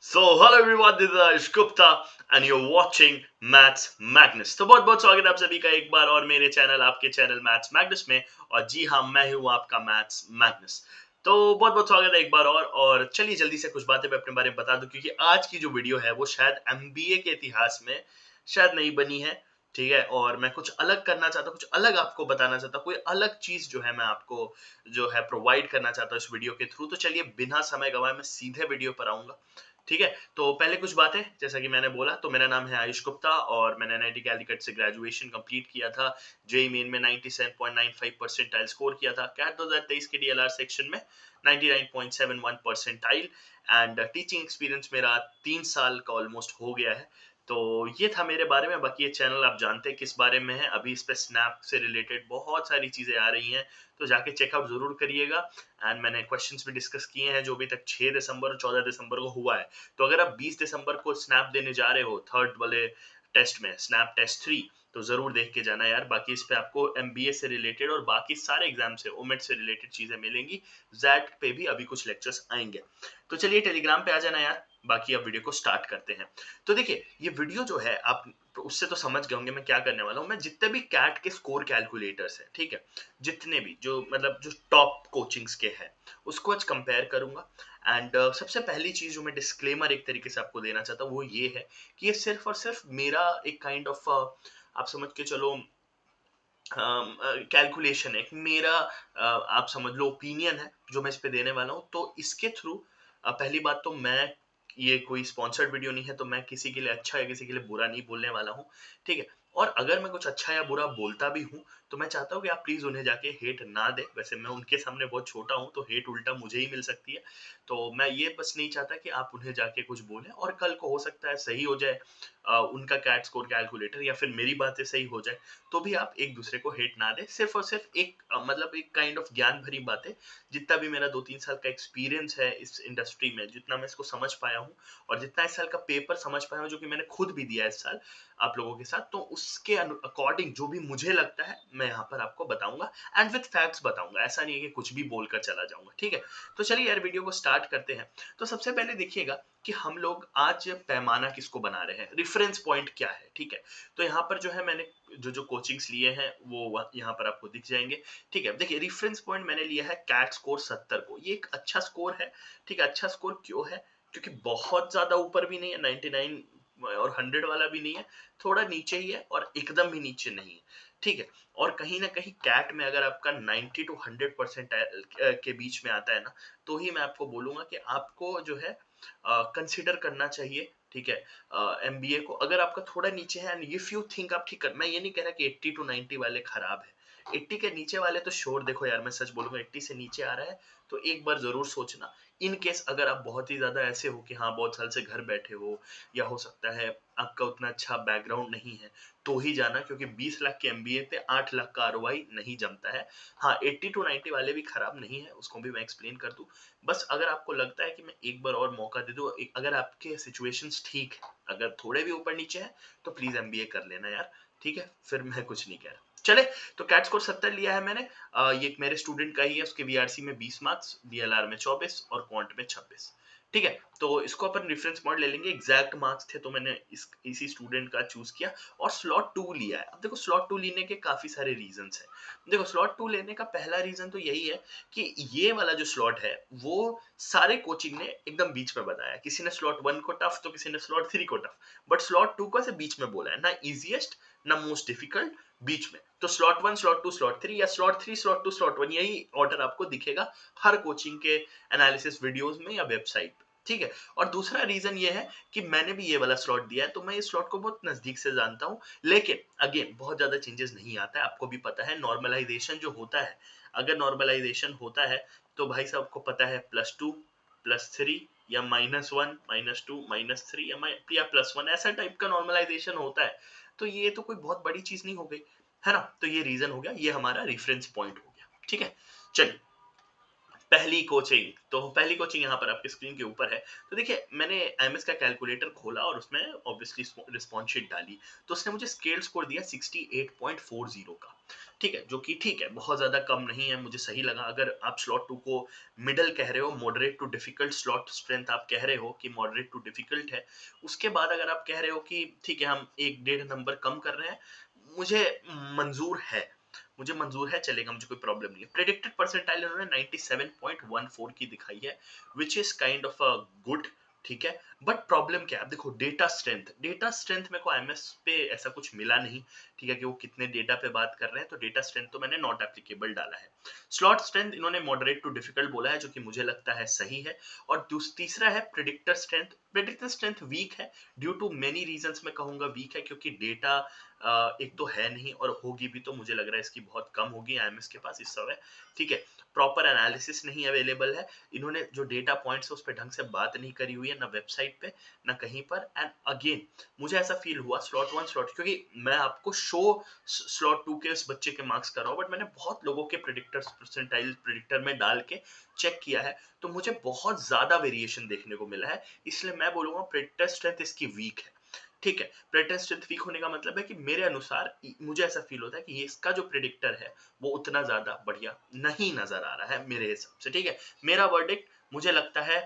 So, hello everyone, this is Ash Gupta and you're watching Maths Magnus। तो बहुत बहुत स्वागत है आप सभी का एक बार और मेरे चैनल, आपके चैनल मैथ्स मैग्नस में। और जी हाँ, मैं हूँ आपका मैथ्स मैग्नस। तो बहुत बहुत स्वागत है एक बार और चलिए जल्दी से कुछ बातें मैं अपने बारे में बता दूं, क्योंकि आज की जो वीडियो है वो शायद एमबीए के इतिहास में शायद नहीं बनी है। ठीक है, और मैं कुछ अलग करना चाहता हूँ, कुछ अलग आपको बताना चाहता हूँ, कोई अलग चीज जो है मैं आपको जो है प्रोवाइड करना चाहता हूँ इस वीडियो के थ्रू। तो चलिए बिना समय गवाए मैं सीधे वीडियो पर आऊंगा। ठीक है, तो पहले कुछ बातें, जैसा कि मैंने बोला, तो मेरा नाम है आयुष गुप्ता और मैंने एनआईटी कैलीकट से ग्रेजुएशन कंप्लीट किया था। जेई मेन में 97.95 परसेंटाइल स्कोर किया था। कैट 2023 के डीएलआर सेक्शन में 99.71 परसेंटाइल। एंड टीचिंग एक्सपीरियंस मेरा 3 साल का ऑलमोस्ट हो गया है। तो ये था मेरे बारे में। बाकी ये चैनल आप जानते हैं किस बारे में है। अभी इस पे स्नैप से रिलेटेड बहुत सारी चीजें आ रही हैं, तो जाके चेकआउट जरूर करिएगा। एंड मैंने क्वेश्चंस भी डिस्कस किए हैं जो अभी तक 6 दिसंबर और 14 दिसंबर को हुआ है। तो अगर आप 20 दिसंबर को स्नैप देने जा रहे हो थर्ड वाले टेस्ट में, स्नैप टेस्ट 3, तो जरूर देख के जाना यार। बाकी इस पे आपको एमबीए से रिलेटेड और बाकी सारे एग्जाम से, ओमेट से रिलेटेड चीजें मिलेंगी। जैट पे भी अभी कुछ लेक्चर्स आएंगे। तो चलिए टेलीग्राम पे आ जाना यार। बाकी अब वीडियो को स्टार्ट करते हैं। तो देखिए, ये वीडियो जो है आप उससे तो समझ गए होंगे मैं क्या करने वाला हूँ। मैं जितने भी कैट के स्कोर कैलकुलेटर्स हैं, ठीक है, जितने भी जो मतलब जो टॉप कोचिंग्स के हैं, उसको आज कंपेयर करूंगा। एंड सबसे पहली चीज जो मैं डिस्क्लेमर एक तरीके से आपको देना चाहता हूँ वो ये है कि ये सिर्फ और सिर्फ मेरा एक काइंड ऑफ आप समझ के चलो कैलकुलेशन है, एक मेरा आप समझ लो ओपिनियन है जो मैं इस पे देने वाला हूँ। तो इसके थ्रू पहली बात तो मैं, ये कोई स्पॉन्सर्ड वीडियो नहीं है, तो मैं किसी के लिए अच्छा या किसी के लिए बुरा नहीं बोलने वाला हूँ। ठीक है, और अगर मैं कुछ अच्छा या बुरा बोलता भी हूँ तो मैं चाहता हूँ कि आप प्लीज उन्हें जाके हेट ना दे। वैसे मैं उनके सामने बहुत छोटा हूँ तो हेट उल्टा मुझे ही मिल सकती है। तो मैं ये बस नहीं चाहता कि आप उन्हें जाके कुछ बोलें और कल को हो सकता है सही हो जाए उनका कैट स्कोर कैलकुलेटर, या फिर मेरी बातें सही हो जाए, तो भी आप एक दूसरे को हेट ना दे। सिर्फ और सिर्फ एक मतलब एक काइंड ऑफ ज्ञान भरी बातें, जितना भी मेरा 2-3 साल का एक्सपीरियंस है इस इंडस्ट्री में, जितना मैं इसको समझ पाया हूँ और जितना इस साल का पेपर समझ पाया हूँ जो कि मैंने खुद भी दिया इस साल आप लोगों के साथ, तो उसके अकॉर्डिंग जो भी मुझे लगता है मैं यहाँ पर आपको बताऊंगा एंड विद फैक्ट्स बताऊंगा। ऐसा नहीं है कि कुछ भी बोलकर चला जाऊंगा। ठीक है, तो चलिए यार वीडियो को स्टार्ट करते हैं। तो सबसे पहले देखिएगा कि हम लोग आज पैमाना किसको बना रहे हैं, रेफरेंस पॉइंट क्या है। ठीक है, तो यहाँ पर जो है मैंने जो जो कोचिंग्स लिए हैं वो यहाँ पर आपको दिख जाएंगे। ठीक है, देखिए रेफरेंस पॉइंट मैंने लिया है कैट स्कोर 70 को। ये एक अच्छा स्कोर है। ठीक है, अच्छा स्कोर क्यों है? क्योंकि बहुत ज्यादा ऊपर भी नहीं है, 99 और 100 वाला भी नहीं है, थोड़ा नीचे ही है और एकदम भी नीचे नहीं है। ठीक है, और कहीं ना कहीं कैट में अगर आपका 90 टू 100% के बीच में आता है ना, तो ही मैं आपको बोलूंगा कि आपको जो है कंसिडर करना चाहिए। ठीक है, एमबीए को। अगर आपका थोड़ा नीचे है एंड इफ यू थिंक आप ठीक कर, मैं ये नहीं कह रहा कि 80 टू 90 वाले खराब है। 80 के नीचे वाले तो श्योर, देखो यार मैं सच बोलूंगा, 80 से नीचे आ रहा है तो एक बार जरूर सोचना। इन केस अगर आप बहुत ही ज्यादा ऐसे हो कि हाँ बहुत साल से घर बैठे हो, या हो सकता है आपका उतना अच्छा बैकग्राउंड नहीं है, तो ही जाना, क्योंकि 20 लाख के एमबीए पे 8 लाख का आरओआई नहीं जमता है। हाँ, 80 टू 90 वाले भी खराब नहीं है, उसको भी मैं एक्सप्लेन कर दूं। बस अगर आपको लगता है कि मैं एक बार और मौका दे दूं, अगर आपके सिचुएशंस ठीक है, अगर थोड़े भी ऊपर नीचे है, तो प्लीज एमबीए कर लेना यार। ठीक है, फिर मैं कुछ नहीं कह रहा। चले, तो कैट स्कोर 70 लिया है मैंने। ये एक मेरे स्टूडेंट का ही है, उसके वीआरसी में 20 मार्क्स, डीएलआर में 24 और क्वांट में 26। ठीक है, तो इसको अपन रेफरेंस पॉइंट ले लेंगे। एग्जैक्ट मार्क्स थे तो मैंने इसी स्टूडेंट का चूज किया और स्लॉट 2 लिया है। अब देखो, स्लॉट 2 लेने के काफी सारे रीजंस हैं। देखो, स्लॉट 2 लेने का पहला रीजन तो यही है कि ये वाला जो स्लॉट है वो सारे कोचिंग ने एकदम बीच में बताया। किसी ने स्लॉट 1 को टफ तो किसी ने स्लॉट 3 को टफ, बट स्लॉट 2 को ऐसे बीच में बोला है, ना इजीएस्ट ना मोस्ट डिफिकल्ट, बीच में। तो स्लॉट 1 स्लॉट 2 स्लॉट 3, या स्लॉट 3 स्लॉट 2 स्लॉट 1, यही ऑर्डर आपको दिखेगा हर कोचिंग के एनालिसिस वीडियोस में या वेबसाइट पे। ठीक है, और दूसरा रीजन ये है कि मैंने भी ये वाला स्लॉट दिया है, तो मैं इस स्लॉट को बहुत नजदीक से जानता हूं। लेकिन अगेन बहुत ज्यादा चेंजेस नहीं आता है, आपको भी पता है नॉर्मलाइजेशन जो होता है। अगर नॉर्मलाइजेशन होता है तो भाई साहब को पता है +2 +3 या -1 -2 -3 या +1, ऐसा टाइप का नॉर्मलाइजेशन होता है। तो ये तो कोई बहुत बड़ी चीज नहीं हो गई, है ना। तो ये रीजन हो गया, ये हमारा रेफरेंस पॉइंट हो गया। ठीक है, चलिए पहली कोचिंग, तो पहली कोचिंग यहाँ पर आपके स्क्रीन के ऊपर है। तो देखिए मैंने IMS का कैलकुलेटर खोला और उसमें ऑब्वियसली रिस्पॉन्स शीट डाली, तो उसने मुझे स्केल स्कोर दिया 68.40 का। ठीक है, जो कि ठीक है, बहुत ज़्यादा कम नहीं है, मुझे सही लगा। अगर आप स्लॉट 2 को मिडल कह रहे हो, moderate to difficult slot strength आप कह रहे हो कि मॉडरेट टू डिफिकल्ट है, उसके बाद अगर आप कह रहे हो कि ठीक है, हम 1 डेढ़ नंबर कम कर रहे हैं, मुझे मंज़ूर है। मुझे मंजूर है, चलेगा, मुझे कोई प्रॉब्लम नहीं है। प्रेडिक्टेड परसेंटाइल इन्होंने 97.14 की दिखाई है, which is kind of a good. ठीक है, बट प्रॉब्लम क्या है? देखो, डेटा स्ट्रेंथ मेरे को IMS पे ऐसा कुछ मिला नहीं। ठीक है, कि वो कितने डेटा पे बात कर रहे हैं, तो डेटा स्ट्रेंथ तो मैंने नॉट एप्लीकेबल डाला है। स्लॉट स्ट्रेंथ इन्होंने मॉडरेट टू डिफिकल्ट बोला है, जो कि मुझे लगता है सही है। और तीसरा है प्रेडिक्टर स्ट्रेंथ वीक है, ड्यू टू मेनी रीजंस। मैं कहूंगा वीक है क्योंकि डेटा एक तो है नहीं, और होगी भी तो मुझे लग रहा है इसकी बहुत कम होगी IMS के पास इस समय। ठीक है, प्रॉपर एनालिसिस नहीं अवेलेबल है। इन्होंने जो डेटा पॉइंट्स है उस पर ढंग से बात नहीं करी हुई है, ना वेबसाइट पे ना कहीं पर। एंड अगेन मुझे ऐसा फील हुआ स्लॉट 1 स्लॉट, क्योंकि मैं आपको शो स्लॉट 2 के उस बच्चे के मार्क्स कर रहा हूँ, बट मैंने बहुत लोगों के प्रेडिक्टर्स परसेंटाइल प्रेडिक्टर में डाल के चेक किया है, तो मुझे बहुत ज्यादा वेरिएशन देखने को मिला है। इसलिए मैं बोलूंगा प्रेडिक्टर स्ट्रेंथ इसकी वीक है। ठीक है, प्रेडिक्टर स्ट्रेंथ वीक होने का मतलब है कि मेरे अनुसार मुझे ऐसा फील होता है कि ये इसका जो प्रेडिक्टर है वो उतना ज्यादा बढ़िया नहीं नजर आ रहा है मेरे हिसाब से। ठीक है, मेरा वर्डिक्ट मुझे लगता है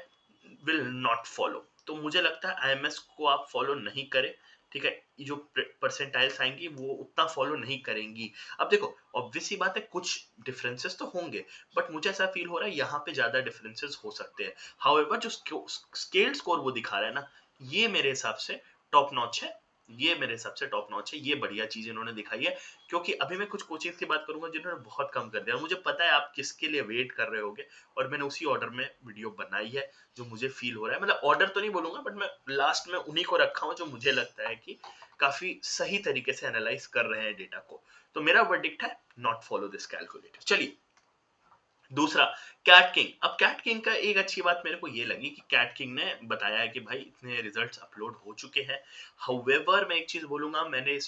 विल नॉट फॉलो। तो मुझे लगता है IMS को आप फॉलो नहीं करें। ठीक है, ये जो परसेंटाइल्स आएंगी वो उतना फॉलो नहीं करेंगी। अब देखो, ऑब्वियस ही बात है, कुछ डिफरेंसेस तो होंगे, बट मुझे ऐसा फील हो रहा है यहाँ पे ज्यादा डिफरेंसेस हो सकते हैं। हाउएवर जो स्केल स्कोर वो दिखा रहा है ना, ये मेरे हिसाब से टॉप नॉच है। ये मेरे हिसाब से टॉप नॉच है, ये बढ़िया चीज इन्होंने दिखाई है। क्योंकि अभी मैं कुछ कोचिंग की बात करूंगा जिन्होंने बहुत कम कर दिया, और मुझे पता है आप किसके लिए वेट कर रहे होगे, और मैंने उसी ऑर्डर में वीडियो बनाई है जो मुझे फील हो रहा है। मतलब ऑर्डर तो नहीं बोलूंगा, बट मैं लास्ट में उन्हीं को रखा हूं जो मुझे लगता है कि काफी सही तरीके से एनालाइज कर रहे हैं डेटा को। तो मेरा वर्डिक्ट है नॉट फॉलो दिस कैलकुलेटर। चलिए, दूसरा, कैट किंग। अब कैट किंग का एक अच्छी बात मेरे को ये लगी कि कैट किंग ने बताया है कि भाई इतने रिजल्ट्स अपलोड हो चुके हैं। हाउएवर मैं एक चीज बोलूंगा, मैंने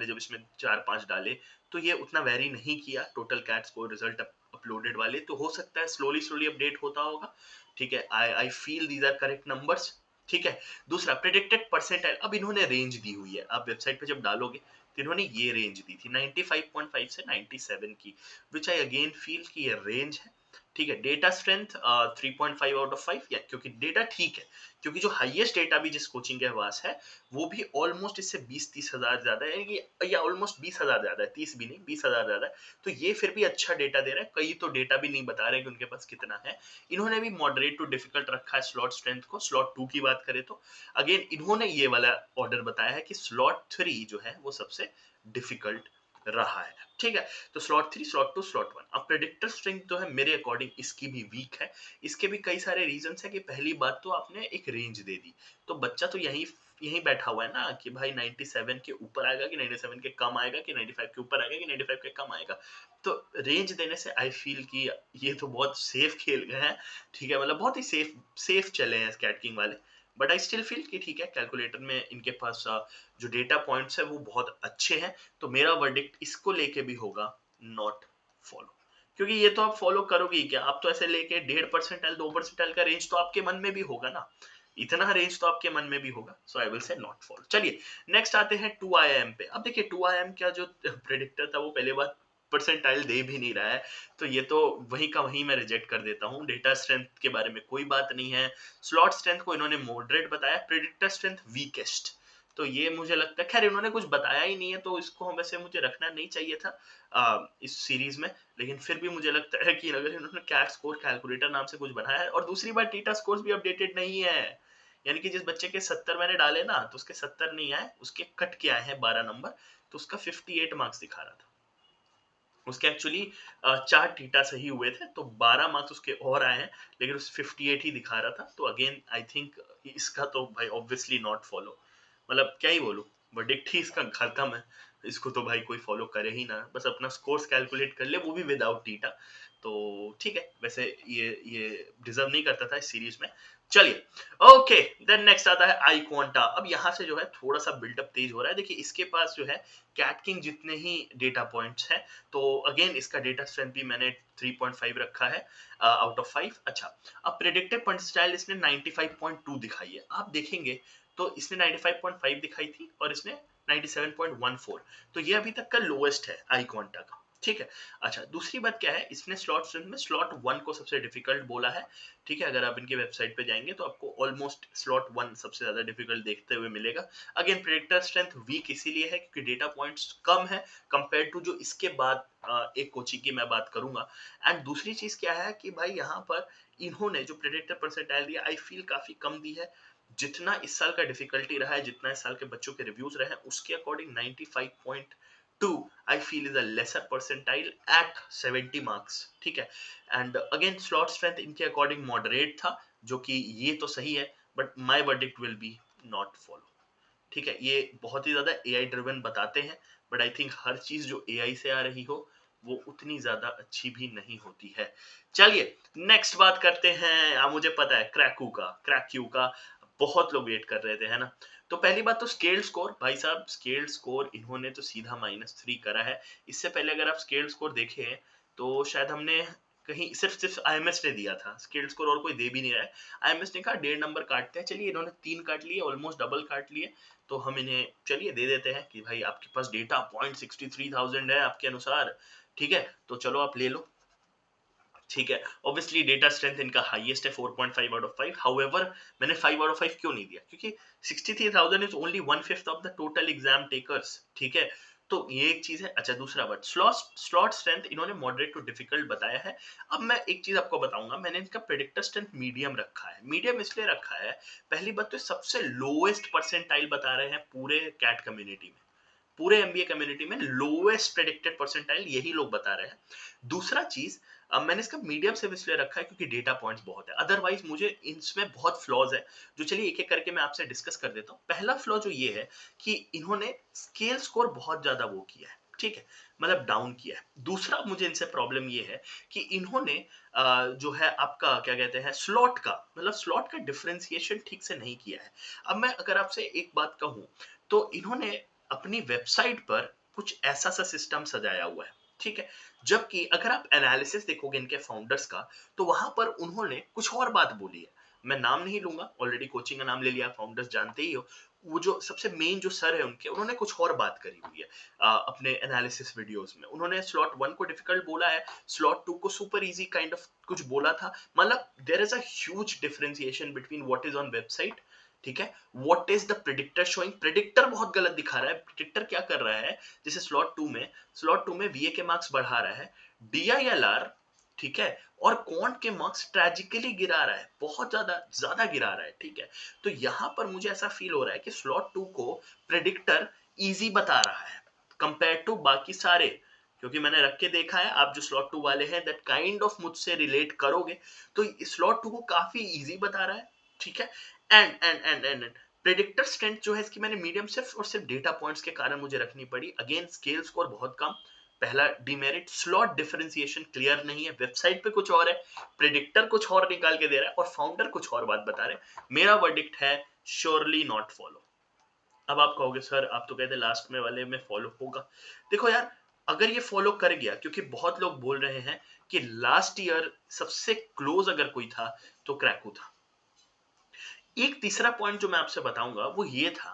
जब इसमें 4-5 डाले, तो ये उतना वेरी नहीं किया total CAT score result uploaded वाले। तो हो सकता है स्लोली स्लोली अपडेट होता होगा। ठीक है, I feel these are correct numbers. ठीक है, दूसरा, प्रेडिक्टेड परसेंटाइल। अब इन्होंने रेंज दी हुई है, आप वेबसाइट पे जब डालोगे तो इन्होंने ये रेंज दी थी 95.5 से 97 की, विच आई अगेन फील कि ये रेंज है। ठीक है, डेटा स्ट्रेंथ 3.5 आउट ऑफ 5, या क्योंकि डेटा ठीक है, क्योंकि जो हाईएस्ट डेटा भी जिस कोचिंग के पास है वो भी ऑलमोस्ट इससे 20-30 हजार ज्यादा है, या ऑलमोस्ट 20 हजार ज्यादा है, 30 भी नहीं, 20 हजार ज्यादा है। तो ये फिर भी अच्छा डेटा दे रहा है। कई तो डेटा भी नहीं बता रहे कि उनके पास कितना है। इन्होंने भी मॉडरेट टू डिफिकल्ट रखा है स्लॉट स्ट्रेंथ को। स्लॉट 2 की बात करें तो अगेन इन्होंने ये वाला ऑर्डर बताया है कि स्लॉट 3 जो है वो सबसे डिफिकल्ट रहा है। ठीक है, तो स्लॉट 3, स्लॉट 2, स्लॉट 1। अब प्रेडिक्टर स्ट्रेंथ तो है मेरे अकॉर्डिंग इसकी भी वीक है। इसके भी कई सारे रीजंस है कि पहली बात तो आपने एक रेंज दे दी, तो बच्चा तो यही यही बैठा हुआ है ना कि भाई 97 के ऊपर आएगा कि 97 के कम आएगा, कि 95 के ऊपर आएगा कि 95 के कम आएगा। तो रेंज देने से आई फील कि ये तो बहुत सेफ खेल गए हैं। ठीक है, मतलब बहुत ही सेफ सेफ चले हैं स्कैट किंग वाले। बट आई स्टिल फील कि ठीक है, कैलकुलेटर में इनके पास जो डेटा पॉइंट्स है वो बहुत अच्छे हैं। तो मेरा वर्डिक्ट इसको लेके भी होगा नॉट फॉलो। क्योंकि ये तो आप फॉलो करोगे ही क्या, आप तो ऐसे लेके 1.5% 2% का रेंज तो आपके मन में भी होगा ना, इतना रेंज तो आपके मन में भी होगा। So I will say not follow. चलिए, नेक्स्ट आते हैं 2IIM पे। अब देखिए 2IIM का जो प्रेडिक्टर था वो पहले बात परसेंटाइल दे भी नहीं रहा है, तो ये तो वहीं का वहीं मैं रिजेक्ट कर देता हूँ। डेटा स्ट्रेंथ के बारे में कोई बात नहीं है। स्लॉट स्ट्रेंथ को इन्होंने मॉडरेट बताया, प्रेडिक्टर स्ट्रेंथ वीकेस्ट। तो ये मुझे लगता है, खैर इन्होंने कुछ बताया ही नहीं है तो इसको हम वैसे मुझे रखना नहीं चाहिए था इस सीरीज में। लेकिन फिर भी मुझे लगता है कि अगर इन्होंने कैट स्कोर कैलकुलेटर नाम से कुछ बनाया है, और दूसरी बात डेटा स्कोर्स भी अपडेटेड नहीं है। यानी कि जिस बच्चे के 70 मैंने डाले ना, तो उसके 70 नहीं आए, उसके कट के आए हैं 12 नंबर। तो उसका 58 मार्क्स दिखा रहा था। उसके एक्चुअली 4 थीटा सही हुए थे, तो 12 मार्क्स उसके और आए हैं, लेकिन उस 58 ही दिखा रहा था। तो अगेन आई थिंक इसका तो भाई ऑब्वियसली नॉट फॉलो। मतलब क्या ही बोलूं, वर्डिक्ट ही इसका खत्म है। इसको तो भाई कोई फॉलो करे ही ना, बस अपना स्कोर्स कैलकुलेट कर ले, वो भी विदाउट थीटा। तो ठीक है, वैसे ये डिजर्व नहीं करता था इस सीरीज में। चलिए, ओके, देन नेक्स्ट आता है आई क्वांटा। अब यहाँ से जो है थोड़ा सा बिल्डअप तेज हो रहा है। देखिए इसके पास जो है कैट किंग जितने ही डेटा पॉइंट्स हैं, तो अगेन इसका डेटा स्ट्रेंथ भी मैंने 3.5 रखा है आउट ऑफ 5। अच्छा, अब प्रेडिक्टेड पंच स्टाइल इसने 95.2 दिखाई है। आप देखेंगे तो इसने 95.5 दिखाई थी और इसने 97.14, तो ये अभी तक का लोएस्ट है आई क्वांटा का, ठीक है। अच्छा, दूसरी बात क्या है, इसने स्लॉट स्ट्रेंथ में स्लॉट 1 को सबसे डिफिकल्ट बोला है, ठीक है। अगर आप इनकी वेबसाइट पे जाएंगे तो आपको ऑलमोस्ट स्लॉट 1 सबसे ज्यादा डिफिकल्ट देखते हुए मिलेगा। अगेन प्रेडिक्टर स्ट्रेंथ वीक इसीलिए है क्योंकि डेटा पॉइंट्स कम है कंपेयर टू जो इसके बाद एक कोचिंग की मैं बात करूंगा। एंड दूसरी चीज क्या है कि भाई यहाँ पर इन्होंने जो प्रेडिक्टर परसेंटाइल दिया, आई फील काफी कम दी है। जितना इस साल का डिफिकल्टी रहा है, जितना इस साल के बच्चों के रिव्यूज रहे हैं, उसके according 95.2 I feel is a lesser percentile at 70 marks, ठीक है। एंड अगेन स्लॉट स्ट्रेंथ इनके अकॉर्डिंग मॉडरेट था, जो कि ये तो सही है, but my verdict will be not follow, ठीक है। ये बहुत ही ज्यादा एआई ड्रिवन बताते हैं, बट आई थिंक हर चीज जो एआई से आ रही हो वो उतनी ज्यादा अच्छी भी नहीं होती है। चलिए नेक्स्ट बात करते हैं। मुझे पता है क्रैक्यू का बहुत लोग वेट कर रहे थे, है ना। तो पहली बात तो स्केल स्कोर, भाई साहब स्केल स्कोर इन्होंने तो सीधा -3 करा है। इससे पहले अगर आप स्केल स्कोर देखें तो शायद हमने कहीं सिर्फ आईएमएस ने दिया था स्केल स्कोर, और कोई दे भी नहीं रहा है। आईएमएस ने कहा 1.5 नंबर काटते हैं, चलिए इन्होंने 3 काट लिए, ऑलमोस्ट डबल काट लिए, तो हम इन्हें चलिए दे देते हैं कि भाई आपके पास डेटा पॉइंट 63,000 है आपके अनुसार, ठीक है, तो चलो आप ले लो, ठीक है। ऑब्वियसली डेटा स्ट्रेंथ इनका हाईएस्ट है 4.5 आउट ऑफ 5। हाउएवर मैंने 5 आउट ऑफ 5 क्यों नहीं दिया, क्योंकि 63,000 is only 1/5 of the total exam takers, ठीक है। तो ये एक चीज है। अच्छा, दूसरा बात, स्लॉट स्ट्रेंथ इन्होंने मॉडरेट टू डिफिकल्ट बताया है। अब मैं एक चीज आपको बताऊंगा, मैंने इनका प्रेडिक्टर स्ट्रेंथ मीडियम रखा है। मीडियम इसलिए रखा है, पहली बात तो सबसे लोएस्ट परसेंटाइल बता रहे हैं पूरे कैट कम्युनिटी में, पूरे एमबीए कम्युनिटी में लोएस्ट प्रेडिक्टेड परसेंटाइल यही लोग बता रहे हैं। दूसरा चीज, अब मैंने इसका मीडियम से इसलिए रखा है क्योंकि डेटा पॉइंट्स बहुत है, अदरवाइज मुझे इसमें बहुत फ्लॉज है, जो चलिए एक एक करके मैं आपसे डिस्कस कर देता हूँ। पहला फ्लॉ जो ये है कि इन्होंने स्केल स्कोर बहुत ज्यादा वो किया है, ठीक है, मतलब डाउन किया है। दूसरा मुझे इनसे प्रॉब्लम ये है कि इन्होंने जो है आपका क्या कहते हैं स्लॉट का, मतलब स्लॉट का डिफरेंशिएशन ठीक से नहीं किया है। अब मैं अगर आपसे एक बात कहूं तो इन्होंने अपनी वेबसाइट पर कुछ ऐसा सा सिस्टम सजाया हुआ है, ठीक है। जबकि अगर आप एनालिसिस देखोगे इनके फाउंडर्स का, तो वहां पर उन्होंने कुछ और बात बोली है। मैं नाम नहीं लूंगा, ऑलरेडी कोचिंग का नाम ले लिया, फाउंडर्स जानते ही हो। वो जो सबसे मेन जो सर है उनके, उन्होंने कुछ और बात करी हुई है अपने एनालिसिस वीडियोस में। उन्होंने स्लॉट 1 को डिफिकल्ट बोला है, स्लॉट 2 को सुपर इजी काइंड ऑफ कुछ बोला था। मतलब there is a huge differentiation between what is on website, ठीक है, what is the predictor showing. Predictor बहुत गलत दिखा रहा है। प्रेडिक्टर क्या कर रहा है, जैसे स्लॉट 2 में वीए के मार्क्स बढ़ा रहा है, डीआईएलआर, ठीक है, और क्वांट के मार्क्स ट्रेजिकली गिरा रहा है, बहुत ज्यादा ज्यादा गिरा रहा है, ठीक है। तो यहां पर मुझे ऐसा फील हो रहा है कि स्लॉट 2 को प्रेडिक्टर इजी बता रहा है कंपेयर टू बाकी सारे, क्योंकि मैंने रख के देखा है, आप जो स्लॉट 2 वाले हैं दैट काइंड ऑफ मुझसे रिलेट करोगे, तो स्लॉट 2 को काफी इजी बता रहा है, ठीक है। एंड प्रेडिक्टर स्ट्रेंथ जो है इसकी मैंने मीडियम सिर्फ और सिर्फ डेटा पॉइंट्स के कारण मुझे रखनी पड़ी। अगेन स्केल स्कोर बहुत कम, पहला डिमेरिट। स्लॉट डिफरेंशिएशन क्लियर नहीं है, वेबसाइट पे कुछ और है, प्रेडिक्टर कुछ और निकाल के दे रहा है, और फाउंडर कुछ और बात बता रहे हैं। मेरा वर्डिक्ट है श्योरली नॉट फॉलो। अब आप कहोगे सर आप तो कहते लास्ट में वाले में फॉलो होगा। देखो यार, अगर ये फॉलो कर गया, क्योंकि बहुत लोग बोल रहे हैं कि लास्ट ईयर सबसे क्लोज अगर कोई था तो क्रैको था। एक तीसरा पॉइंट जो मैं आपसे बताऊंगा वो ये था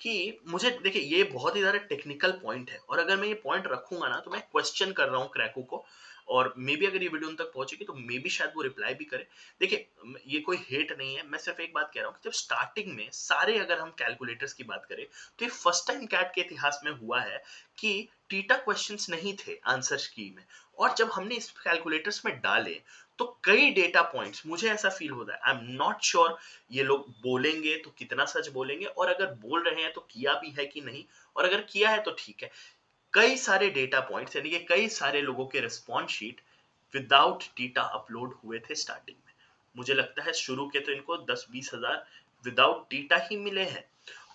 कि मुझे देखिए ये बहुत ही ज्यादा टेक्निकल पॉइंट है, और अगर मैं ये पॉइंट रखूंगा ना तो मैं क्वेश्चन कर रहा हूँ क्रैको को, और मे बी अगर ये वीडियो उन तक पहुंचेगी तो मे बी शायद वो रिप्लाई भी करे। देखिए ये कोई हेट नहीं है, मैं सिर्फ एक बात कह रहा हूँ कि जब स्टार्टिंग में सारे अगर हम कैलकुलेटर्स की बात करें तो ये फर्स्ट टाइम कैट के इतिहास में हुआ है कि टीटा क्वेश्चंस नहीं थे आंसर की में, और जब हमने इस कैलकुलेटर्स में डाले तो कई डेटा पॉइंट्स, मुझे ऐसा फील होता है, आई एम नॉट श्योर ये लोग बोलेंगे तो कितना सच बोलेंगे, और अगर बोल रहे हैं तो किया भी है कि नहीं, और अगर किया है तो ठीक है। कई सारे डेटा पॉइंट्स यानी कि कई सारे लोगों के response sheet without data upload हुए थे स्टार्टिंग में। मुझे लगता है शुरू के तो इनको 10-20 हजार विदाउट डेटा ही मिले हैं।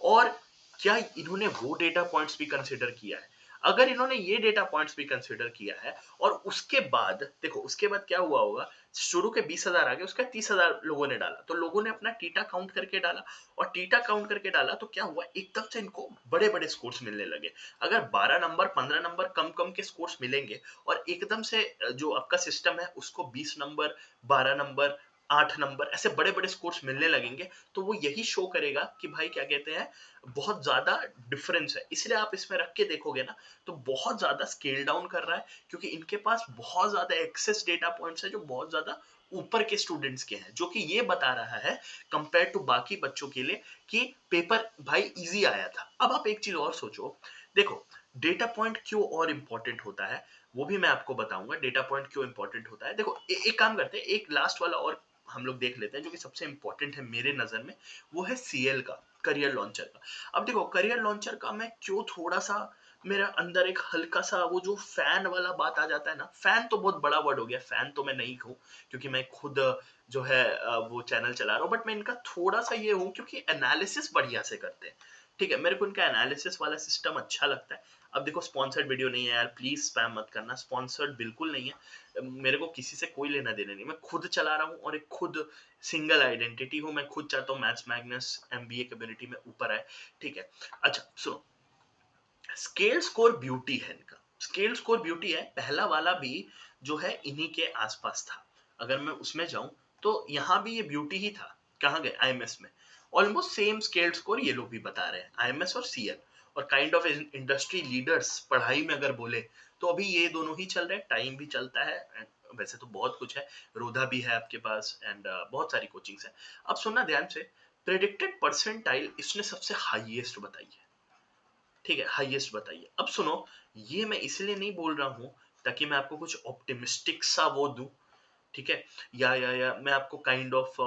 और क्या इन्होंने वो डेटा पॉइंट्स भी कंसिडर किया है? अगर इन्होंने ये डेटा पॉइंट्स भी कंसिडर किया है, और उसके बाद देखो उसके बाद क्या हुआ होगा, शुरू के 20,000 आ गए, उसका 30,000 लोगों ने डाला, तो लोगों ने अपना टीटा काउंट करके डाला, और टीटा काउंट करके डाला तो क्या हुआ, एकदम से इनको बड़े बड़े स्कोर्स मिलने लगे। अगर 12 नंबर 15 नंबर कम कम के स्कोर्स मिलेंगे, और एकदम से जो आपका सिस्टम है उसको 20 नंबर 12 नंबर 8 नंबर ऐसे बड़े बड़े स्कोर्स मिलने लगेंगे, तो वो यही शो करेगा कि भाई क्या कहते हैं, बहुत ज्यादा डिफरेंस है। इसलिए आप इसमें रख के देखोगे ना, तो बहुत ज्यादा स्केल डाउन कर रहा है, क्योंकि इनके पास बहुत ज्यादा एक्सेस डेटा पॉइंट्स है जो बहुत ज्यादा ऊपर के स्टूडेंट्स के हैं, जो कि ये बता रहा है कंपेयर टू बाकी बच्चों के लिए कि पेपर भाई इजी आया था। अब आप एक चीज और सोचो, देखो डेटा पॉइंट क्यों और इम्पोर्टेंट होता है, वो भी मैं आपको बताऊंगा डेटा पॉइंट क्यों इम्पोर्टेंट होता है। देखो एक काम करते हैं, एक लास्ट वाला और हम लोग देख लेते हैं जो कि सबसे इम्पोर्टेंट है मेरे नजर में, वो है सीएल का, करियर लॉन्चर का। अब देखो करियर लॉन्चर का मैं क्यों थोड़ा सा, मेरा अंदर एक हल्का सा वो जो फैन वाला बात आ जाता है ना, फैन तो बहुत बड़ा वर्ड हो गया, फैन तो मैं नहीं हूँ, क्योंकि मैं खुद जो है वो चैनल चला रहा हूँ, बट मैं इनका थोड़ा सा ये हूँ क्योंकि एनालिसिस बढ़िया से करते हैं। ठीक है, मेरे को इनका एनालिसिस वाला सिस्टम अच्छा लगता है। अब देखो स्पॉन्सर्ड वीडियो नहीं है यार, प्लीज स्पैम मत करना, स्पॉन्सर्ड बिल्कुल नहीं है, मेरे को किसी से कोई लेना देना नहीं, मैं खुद चला रहा हूँ, और एक खुद सिंगल आइडेंटिटी हूँ, मैं खुद चाहता हूँ मैथ्स मैग्नस एमबीए कम्युनिटी में ऊपर आए। ठीक है, अच्छा सुनो, स्केल स्कोर ब्यूटी है इनका, स्केल स्कोर ब्यूटी है, पहला वाला भी जो है इन्हीं के आसपास था। अगर मैं उसमें जाऊं तो यहाँ भी ये ब्यूटी ही था, कहाँ गए आईएमएस में, ऑलमोस्ट सेम स्केल स्कोर ये लोग भी बता रहे हैं, आईएमएस और सीएल। और काइंड ऑफ इंडस्ट्री लीडर्स पढ़ाई में अगर बोले तो अभी ये दोनों ही चल रहे हैं, टाइम भी चलता है and वैसे तो बहुत कुछ है, रोधा भी है आपके पास, एंड बहुत सारी कोचिंग्स है। अब सुनना ध्यान से, प्रेडिक्टेड परसेंटाइल इसने सबसे हाईएस्ट बताई है। ठीक है, हाईएस्ट बताइए। अब सुनो, ये मैं इसलिए नहीं बोल रहा हूँ ताकि मैं आपको कुछ ऑप्टिमिस्टिक सा वो दूं, ठीक है, या मैं आपको काइंड ऑफ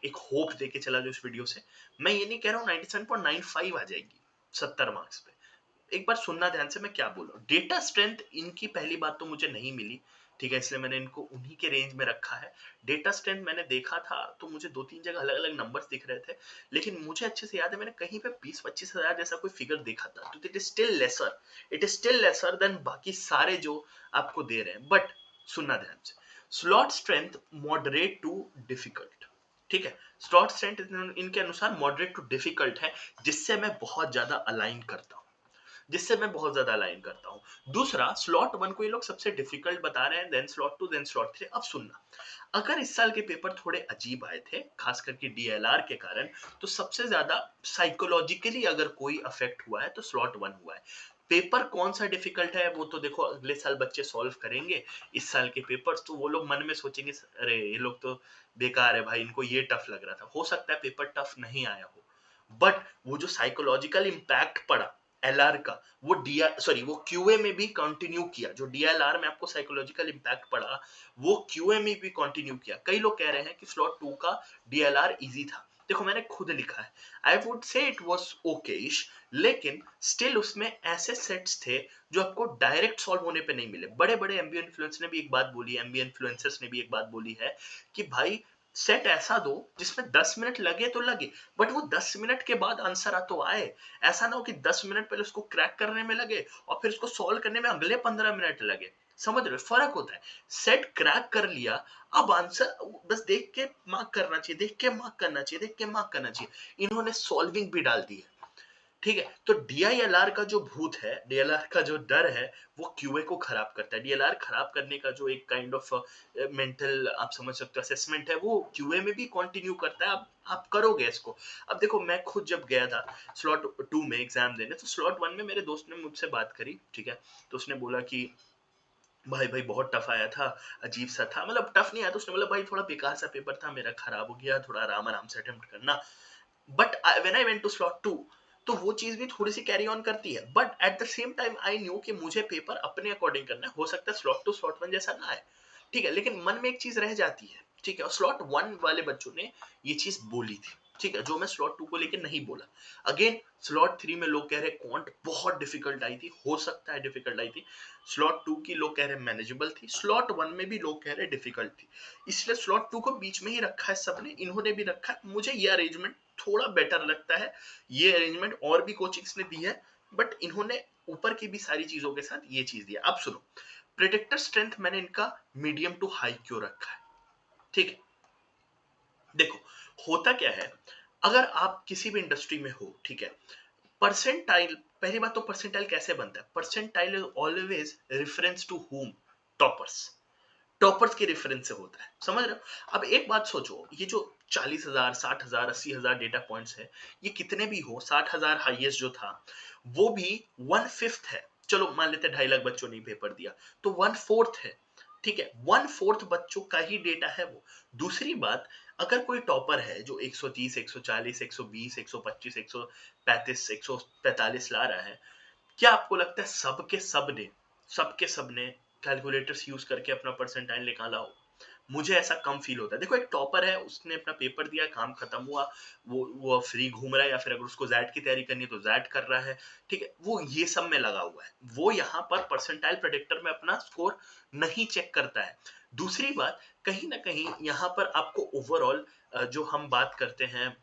एक होप देके चला जाऊं इस वीडियो से। मैं ये नहीं कह रहा हूँ 97.95 आ जाएगी 70 मार्क्स पे। एक बार सुनना ध्यान से मैं क्या बोल रहा हूँ। डेटा स्ट्रेंथ इनकी पहली बात तो मुझे नहीं मिली, ठीक है, इसलिए मैंने इनको उन्हीं के रेंज में रखा है। डेटा स्ट्रेंथ मैंने देखा था तो मुझे 2-3 जगह अलग अलग नंबर्स दिख रहे थे, लेकिन मुझे अच्छे से याद है मैंने कहीं पे 20-25 हजार जैसा कोई फिगर देखा था, तो it is still lesser, it is still lesser than बाकी सारे जो आपको दे रहे हैं। बट सुनना ध्यान से, slot strength moderate to difficult, ठीक है, स्लॉट स्ट्रेंथ इनके अनुसार मॉडरेट टू डिफिकल्ट है, जिससे मैं बहुत ज्यादा अलाइन करता हूँ, जिससे मैं बहुत ज्यादा अलाइन करता हूँ। दूसरा, स्लॉट वन को ये लोग सबसे डिफिकल्ट बता रहे हैं, then slot two, then slot three. अब सुनना, अगर इस साल के पेपर थोड़े अजीब आए थे खास करके डीएलआर के कारण, तो सबसे ज्यादा साइकोलॉजिकली अगर कोई अफेक्ट हुआ है तो स्लॉट वन हुआ है। पेपर कौन सा डिफिकल्ट है वो तो देखो अगले साल बच्चे सॉल्व करेंगे, इस साल के पेपर्स तो वो लोग मन में सोचेंगे अरे ये लोग तो बेकार है भाई, इनको ये टफ लग रहा था, हो सकता है पेपर टफ नहीं आया हो, बट वो जो साइकोलॉजिकल इम्पैक्ट पड़ा एलआर का, वो डीआर सॉरी वो क्यूए में भी कंटिन्यू किया, जो डीएलआर में आपको साइकोलॉजिकल इम्पैक्ट पड़ा वो क्यूए में भी कंटिन्यू किया। कई लोग कह रहे हैं कि स्लॉट टू का डीएलआर इजी था, देखो मैंने खुद लिखा है, I would say it was okayish, लेकिन स्टिल उसमें ऐसे सेट्स थे जो आपको डायरेक्ट सॉल्व होने पे नहीं मिले। बड़े बड़े एमबीए इन्फ्लुएंसर्स ने भी एक बात बोली है, एमबीए इन्फ्लुएंसर्स ने भी एक बात बोली है कि भाई सेट ऐसा दो जिसमें 10 मिनट लगे तो लगे, बट वो 10 मिनट के बाद आंसर आ तो आए। ऐसा ना हो कि 10 मिनट पहले उसको क्रैक करने में लगे और फिर उसको सॉल्व करने में अगले 15 मिनट लगे। समझ रहे हो, फर्क होता है। सेट क्रैक कर लिया, अब आंसर बस देख के मार्क करना चाहिए, देख के मार्क करना चाहिए, देख के मार्क करना चाहिए। इन्होंने सॉल्विंग भी डाल दी है, ठीक है। तो डीआईएलआर का जो भूत है, डीएलआर का जो डर है, वो क्यूए को खराब करता है। डीएलआर खराब करने का जो एक काइंड ऑफ मेंटल आप समझ सकते हो असेसमेंट है, वो क्यूए में भी कंटिन्यू करता है। आप करोगे इसको। अब देखो मैं खुद जब गया था स्लॉट टू में एग्जाम देने, तो स्लॉट वन में मेरे दोस्त ने मुझसे बात करी, ठीक है, तो उसने बोला कि भाई भाई बहुत टफ आया था, अजीब सा था, मतलब टफ नहीं आया तो उसने बोला भाई थोड़ा बेकार सा पेपर था, मेरा खराब हो गया, थोड़ा आराम आराम से अटेम्प्ट करना। But when I went to slot two, तो वो चीज भी थोड़ी सी कैरी ऑन करती है, but at the same time I knew कि मुझे पेपर अपने अकॉर्डिंग करना है, हो सकता है स्लॉट टू स्लॉट वन जैसा ना आए, ठीक है, लेकिन मन में एक चीज रह जाती है, ठीक है। और स्लॉट वन वाले बच्चों ने ये चीज बोली थी, ठीक है, जो मैं स्लॉट टू को लेकर नहीं बोला। अगेन स्लॉट थ्री में लोग कह रहे क्वांट बहुत डिफिकल्ट आई थी, हो सकता है डिफिकल्ट आई थी। स्लॉट टू की लोग कह रहे मैनेजेबल थी, स्लॉट वन में भी लोग कह रहे डिफिकल्ट थी, इसलिए स्लॉट टू को बीच में ही रखा है सबने, इन्होंने भी रखा है। मुझे ये अरेंजमेंट थोड़ा बेटर लगता है, ये अरेंजमेंट और भी कोचिंग्स ने दी है, बट इन्होंने ऊपर की भी सारी चीजों के साथ ये चीज दिया। अब सुनो, प्रेडिक्टर स्ट्रेंथ मैंने इनका मीडियम टू हाई क्यों रखा है? ठीक है, देखो होता क्या है, अगर आप किसी भी इंडस्ट्री में हो, ठीक है, परसेंटाइल, पहली बात तो परसेंटाइल कैसे बनता है? Percentile is always reference to whom? Toppers. Toppers के रेफरेंस से होता है, समझ रहे हो? अब एक बात सोचो, ये जो 40,000, 60,000, 80,000 डेटा पॉइंट्स है, ये कितने भी हो, 60,000 हाईएस्ट जो था वो भी 1/5 है। चलो मान लेते हैं 2.5 लाख बच्चों ने पेपर दिया, तो 1/4 है, ठीक है, 1/4 बच्चों का ही डेटा है वो। दूसरी बात, अगर कोई टॉपर है जो 130, 140, 120, 125, 135, 145 ला रहा है, क्या आपको लगता है सबके सब ने कैलकुलेटर्स यूज करके अपना परसेंटाइल निकाला हो? मुझे ऐसा कम फील होता है। देखो एक टॉपर है, उसने अपना पेपर दिया, काम खत्म हुआ, वो फ्री घूम रहा है, या फिर अगर उसको जैट की तैयारी करनी है तो जैट कर रहा है, ठीक है, वो ये सब में लगा हुआ है, वो यहाँ पर परसेंटाइल प्रेडिक्टर में अपना स्कोर नहीं चेक करता है। दूसरी बात, कहीं ना कहीं यहाँ पर आपको ओवरऑल जो हम बात करते हैं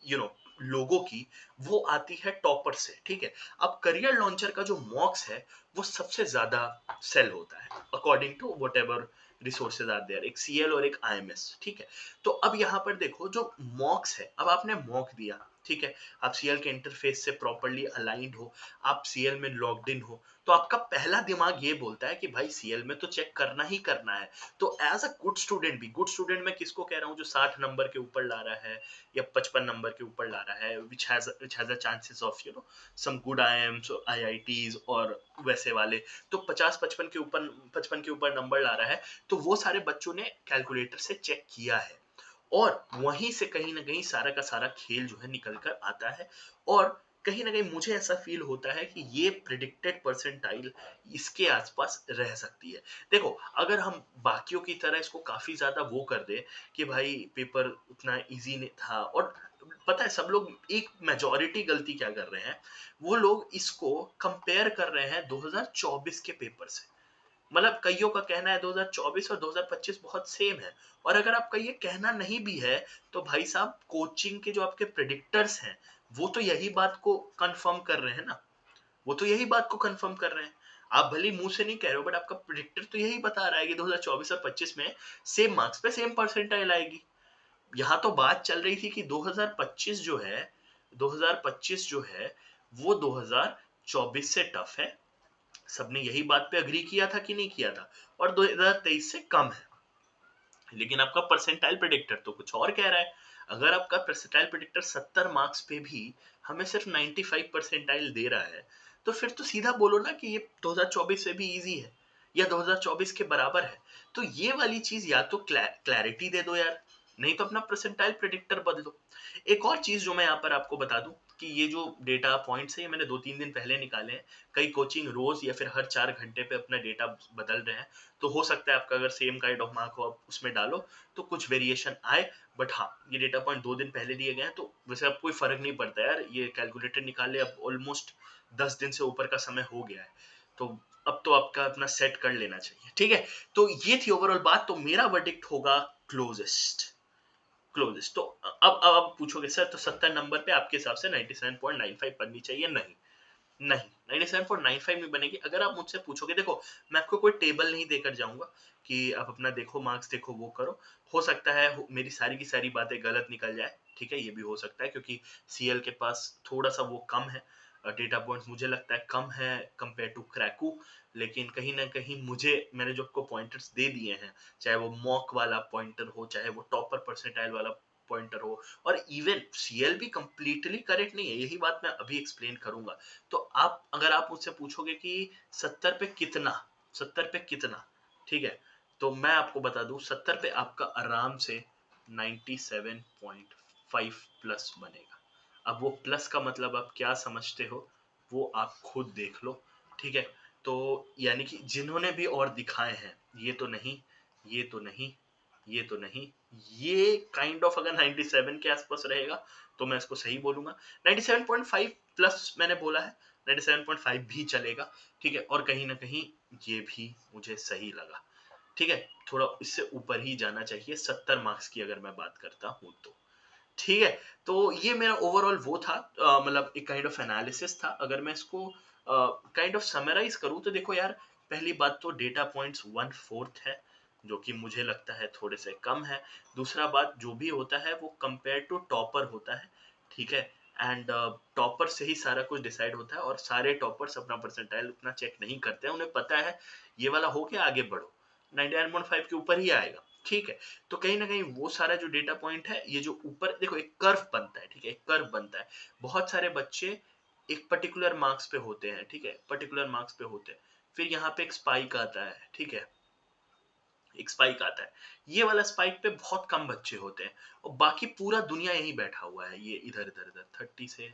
यू नो लोगों की, वो आती है टॉपर से, ठीक है। अब करियर लॉन्चर का जो मॉक्स है वो सबसे ज्यादा सेल होता है according to whatever resources are there, एक सीएल और एक आईएमएस, ठीक है। तो अब यहाँ पर देखो जो मॉक्स है, अब आपने मॉक दिया, ठीक है, आप सीएल के इंटरफेस से प्रॉपर्ली अलाइंड हो, आप सीएल में लॉग्ड इन हो, तो आपका पहला दिमाग ये बोलता है कि भाई सीएल में तो चेक करना ही करना है। तो एज अ गुड स्टूडेंट भी, गुड स्टूडेंट मैं किसको कह रहा हूँ? जो 60 नंबर के ऊपर ला रहा है या 55 नंबर के ऊपर ला रहा है, which has a chances of some good IIMs, IITs और वैसे वाले, तो 50-55 के ऊपर नंबर ला रहा है, तो वो सारे बच्चों ने कैलकुलेटर से चेक किया है, और वहीं से कहीं ना कहीं सारा का सारा खेल जो है निकल कर आता है। और कहीं ना कहीं मुझे ऐसा फील होता है कि ये प्रिडिक्टेड परसेंटाइल इसके आसपास रह सकती है। देखो अगर हम बाकियों की तरह इसको काफी ज्यादा वो कर दे कि भाई पेपर उतना इजी नहीं था, और पता है सब लोग एक मेजॉरिटी गलती क्या कर रहे हैं, वो लोग इसको कंपेयर कर रहे हैं 2024 के पेपर से। मतलब कईयों का कहना है 2024 और 2025 बहुत सेम है, और अगर आपका ये कहना नहीं भी है, तो भाई साहब कोचिंग के जो आपके प्रिडिक्टर्स हैं वो तो यही बात को कंफर्म कर रहे हैं ना, वो तो यही बात को कंफर्म कर रहे हैं। आप भले मुंह से नहीं कह रहे हो, बट आपका प्रिडिक्टर तो यही बता रहा है कि 2024 और 25 में सेम मार्क्स पे सेम परसेंटाइल आएगी। यहाँ तो बात चल रही थी कि 2025 जो है, 2025 जो है वो 2024 से टफ है, सबने यही बात पे अग्री किया था कि नहीं किया था, और 2023 से कम है। लेकिन आपका परसेंटाइल प्रेडिक्टर तो कुछ और कह रहा है। अगर आपका परसेंटाइल प्रेडिक्टर 70 मार्क्स पे भी हमें सिर्फ 95 परसेंटाइल दे रहा है, तो फिर तो सीधा बोलो ना कि ये 2024 से भी इजी है या 2024 के बराबर है। तो ये वाली चीज या तो क्लैरिटी दे दो यार, नहीं तो अपना परसेंटाइल प्रेडिक्टर बदलो। एक और चीज जो मैं यहाँ पर आपको बता दूं कि ये जो डेटा पॉइंट्स है ये मैंने 2-3 दिन पहले निकाले हैं। कई कोचिंग रोज या फिर हर 4 घंटे पे अपना डेटा बदल रहे हैं, तो हो सकता है आपका अगर सेम काइंड ऑफ मार्क हो आप उसमें डालो तो कुछ वेरिएशन आए। बट हाँ, ये डेटा पॉइंट 2 दिन पहले दिए गए हैं, तो वैसे अब कोई फर्क नहीं पड़ता यार, ये कैलकुलेटर निकाले अब ऑलमोस्ट 10 दिन से ऊपर का समय हो गया है, तो अब तो आपका अपना सेट कर लेना चाहिए, ठीक है। तो ये थी ओवरऑल बात, तो मेरा वर्डिक्ट होगा क्लोजेस्ट। क्लोजेस्ट तो अब आप पूछोगे सर तो 70 नंबर पे आपके हिसाब से 97.95 बननी चाहिए? नहीं, नहीं, 97.95 नहीं बनेगी। अगर आप मुझसे पूछोगे, देखो मैं आपको कोई टेबल नहीं देकर जाऊंगा कि आप अपना देखो मार्क्स देखो वो करो। हो सकता है मेरी सारी की सारी बातें गलत निकल जाए, ठीक है, ये भी हो सकता है क्योंकि सीएल के पास थोड़ा सा वो कम है, डेटा पॉइंट्स मुझे लगता है कम है कंपेयर टू क्रैकू। लेकिन कहीं ना कहीं मुझे, मैंने जो आपको पॉइंटर्स दे दिए हैं, चाहे वो मॉक वाला पॉइंटर हो, चाहे वो टॉपर परसेंटाइल वाला पॉइंटर हो, और इवन सीएल भी कंप्लीटली करेक्ट नहीं है, यही बात मैं अभी एक्सप्लेन करूंगा। तो आप अगर आप मुझसे पूछोगे कि 70 पे कितना, 70 पे कितना, ठीक है, तो मैं आपको बता दूं 70 पे आपका आराम से 97.5 प्लस बनेगा। अब वो प्लस का मतलब आप क्या समझते हो वो आप खुद देख लो, ठीक है। तो यानी कि जिन्होंने भी और दिखाए हैं, ये तो नहीं, ये तो नहीं, ये तो नहीं, ये काइंड ऑफ अगर 97 के आसपास रहेगा तो मैं इसको सही बोलूंगा। 97.5 प्लस मैंने बोला है, 97.5 भी चलेगा, ठीक है, और कहीं ना कहीं ये भी मुझे सही लगा, ठीक है। थोड़ा इससे ऊपर ही जाना चाहिए 70 मार्क्स की अगर मैं बात करता हूँ तो, ठीक है। तो ये मेरा ओवरऑल वो था, मतलब एक काइंड ऑफ एनालिसिस था। अगर मैं इसको काइंड ऑफ समराइज करूँ तो देखो यार, पहली बात तो डेटा पॉइंट्स 1/4 है, जो कि मुझे लगता है थोड़े से कम है। दूसरा बात, जो भी होता है वो कंपेयर टू टॉपर होता है, ठीक है। एंड टॉपर से ही सारा कुछ डिसाइड होता है, और सारे टॉपर्स अपना परसेंटाइल उतना चेक नहीं करते हैं। उन्हें पता है ये वाला हो गया, आगे बढ़ो, 99.5 के ऊपर ही आएगा, ठीक है। तो कहीं ना कहीं वो सारा जो डेटा पॉइंट है, ये जो ऊपर देखो एक कर्व बनता है, ठीक है, एक कर्व बनता है। बहुत सारे बच्चे एक पर्टिकुलर मार्क्स पे होते हैं, ठीक है, पर्टिकुलर मार्क्स पे होते हैं, फिर यहाँ पे एक स्पाइक आता है, ठीक है, एक स्पाइक आता है। ये वाला स्पाइक पे बहुत कम बच्चे होते हैं, और बाकी पूरा दुनिया यहीं बैठा हुआ है, ये इधर इधर इधर 30 से,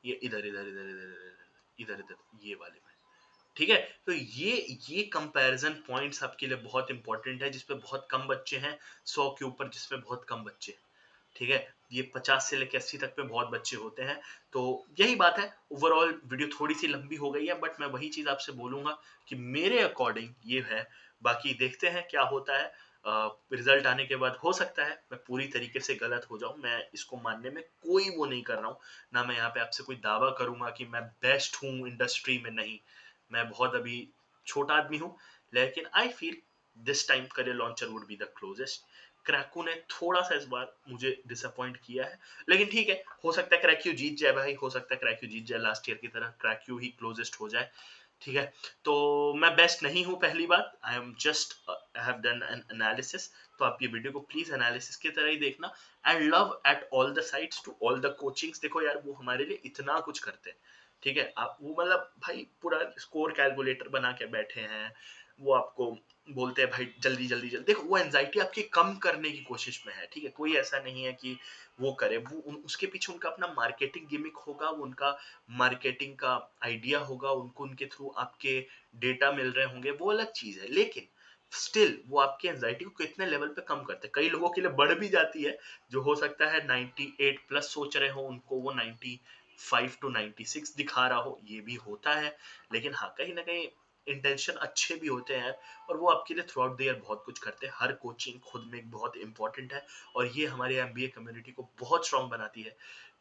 ये इधर इधर इधर इधर इधर इधर ये वाले में, ठीक है। तो ये कंपैरिजन पॉइंट्स आपके लिए बहुत इंपॉर्टेंट है, जिसपे बहुत कम बच्चे हैं, 100 के ऊपर जिसपे बहुत कम बच्चे, ठीक है। ये 50 से लेकर 80 तक पे बहुत बच्चे होते हैं। तो यही बात है। ओवरऑल वीडियो थोड़ी सी लंबी हो गई है, बट मैं वही चीज आपसे बोलूंगा कि मेरे अकॉर्डिंग ये है। बाकी देखते हैं क्या होता है। रिजल्ट आने के बाद हो सकता है मैं पूरी तरीके से गलत हो जाऊं, मैं इसको मानने में कोई वो नहीं कर रहा हूँ। ना मैं यहाँ पे आपसे कोई दावा करूंगा कि मैं बेस्ट हूँ इंडस्ट्री में, नहीं। मैं बहुत अभी छोटा आदमी हूँ, लेकिन I feel this time Career Launcher would be the closest. Cracku ने थोड़ा सा इस बार मुझे डिसअपॉइंट किया है, लेकिन ठीक है, हो सकता है क्रैक्यू जीत जाए भाई, हो सकता है क्रैक्यू जीत जाए, लास्ट ईयर की तरह क्रैक्यू ही क्लोजेस्ट हो जाए, ठीक है। तो मैं बेस्ट नहीं हूँ, पहली बात। I am just I have done an analysis. तो आप ये वीडियो को प्लीज एनालिसिस की तरह ही देखना। And love at all the sites to all the coachings. देखो यार, वो हमारे लिए इतना कुछ करते हैं, ठीक है। आप वो मतलब भाई पूरा स्कोर कैलकुलेटर बना के बैठे हैं, वो आपको बोलते हैं भाई जल्दी जल्दी जल्दी। देखो वो एंजाइटी आपकी कम करने की कोशिश में है, ठीक है। कोई ऐसा नहीं है कि वो करे, वो उसके पीछे उनका अपना मार्केटिंग गिमिक होगा, वो उनका मार्केटिंग का आइडिया होगा, उनको उनके थ्रू आपके डेटा मिल रहे होंगे, वो अलग चीज है। लेकिन स्टिल वो आपकी एंजाइटी को कितने लेवल पे कम करते हैं। कई लोगों के लिए बढ़ भी जाती है, जो हो सकता है 98 प्लस सोच रहे हो, उनको वो 95 to 96 दिखा रहा हो, ये भी होता है। लेकिन हाँ, कहीं ना कहीं इंटेंशन अच्छे भी होते हैं, और वो आपके लिए थ्रू आउट द ईयर बहुत कुछ करते हैं। हर कोचिंग खुद में एक बहुत इंपॉर्टेंट है, और ये हमारे एमबीए कम्युनिटी को बहुत स्ट्रांग बनाती है।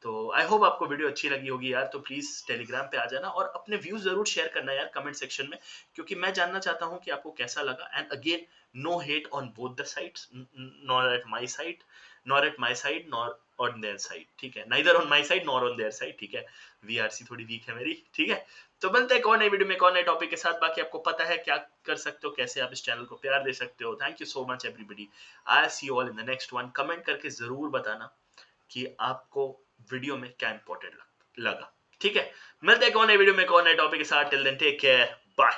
तो आई होप आपको वीडियो अच्छी लगी होगी यार। तो प्लीज टेलीग्राम पे आ जाना, और अपने व्यूज जरूर शेयर करना यार कमेंट सेक्शन में, क्योंकि मैं जानना चाहता हूँ कि आपको कैसा लगा। And again, no hate on both the sides, nor at my side, nor at my side, nor on their side, ठीक है। Neither on my side nor on their side, ठीक है। वीआरसी थोड़ी वीक है मेरी, ठीक है। तो बनते हैं कौन नई वीडियो में कौन नए टॉपिक के साथ। बाकी आपको पता है क्या कर सकते हो, कैसे आप इस चैनल को प्यार दे सकते हो। Thank you so much everybody. I see you all in the next one. Comment करके जरूर बताना कि आपको वीडियो में क्या इंपॉर्टेंट लगा, ठीक है। मिलते हैं कौन नई वीडियो में कौन नए टॉपिक के साथ। Till then take care, bye.